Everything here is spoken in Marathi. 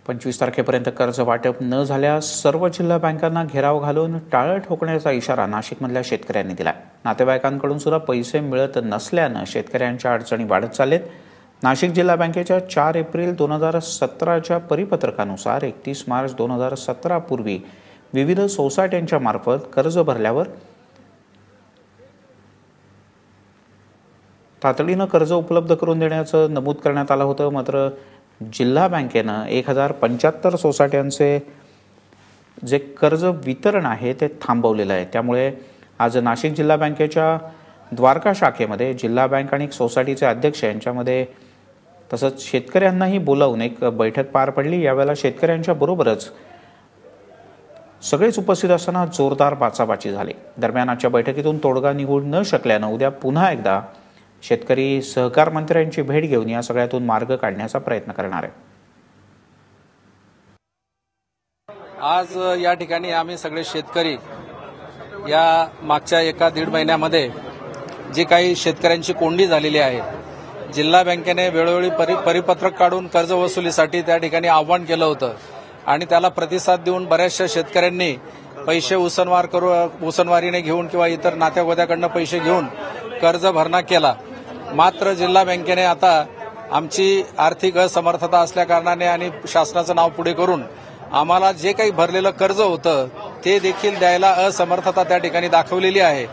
25 तारखेपर्यंत कर्ज वाटप न झाल्यास सर्व जिल्हा बँकांना घेराव घालून टाळं ठोकण्याचा इशारा नाशिकमधल्या शेतकऱ्यांनी दिला। नातेवाईकांकडून सुद्धा पैसे मिळत नसल्यानं शेतकऱ्यांच्या अडचणी वाढत चाललेत। नाशिक जिल्हा बँकेच्या 4 एप्रिल 2017च्या परिपत्रकानुसार 31 मार्च 2017 पूर्वी विविध सोसायट्यांच्या मार्फत कर्ज भरल्यावर तातडीनं कर्ज उपलब्ध करून देण्याचं नमूद करण्यात आलं होतं। मात्र जिल्हा बँकेनं 1075 सोसायट्यांचे जे कर्ज वितरण आहे ते थांबवलेलं आहे। त्यामुळे आज नाशिक जिल्हा बँकेच्या द्वारका शाखेमध्ये जिल्हा बँक आणि सोसायटीचे अध्यक्ष यांच्यामध्ये तसंच शेतकऱ्यांनाही बोलावून एक बैठक पार पडली। यावेळेला शेतकऱ्यांच्या बरोबरच सगळेच उपस्थित असताना जोरदार बाचाबाची झाली। दरम्यान आजच्या बैठकीतून तोडगा निघू न शकल्यानं उद्या पुन्हा एकदा शेतकरी सहकार मंत्र्यांची भेट घेऊन या सगळ्यातून मार्ग काढण्याचा प्रयत्न करणार आहे। आज या ठिकाणी आम्ही सगळे शेतकरी या मागच्या 1-1.5 महिन्यामध्ये जी काही शेतकऱ्यांची कोंडी झालेली आहे, जिल्हा बँकेने वेळोवेळी परिपत्रक काढून कर्ज वसुलीसाठी त्या ठिकाणी आव्हान केलं होतं आणि त्याला प्रतिसाद देऊन बऱ्याचशा शेतकऱ्यांनी पैसे उसनवारीने घेऊन किंवा इतर नात्यागोत्याकडनं पैसे घेऊन कर्ज भरणा केला। मात्र जिल्हा बँकेने आता आमची आर्थिक असमर्थता असल्या कारणाने आणि शासनाचं नाव पुढे करून आम्हाला जे काही भरलेलं कर्ज होतं ते देखील द्यायला असमर्थता त्या ठिकाणी दाखवलेली आहे।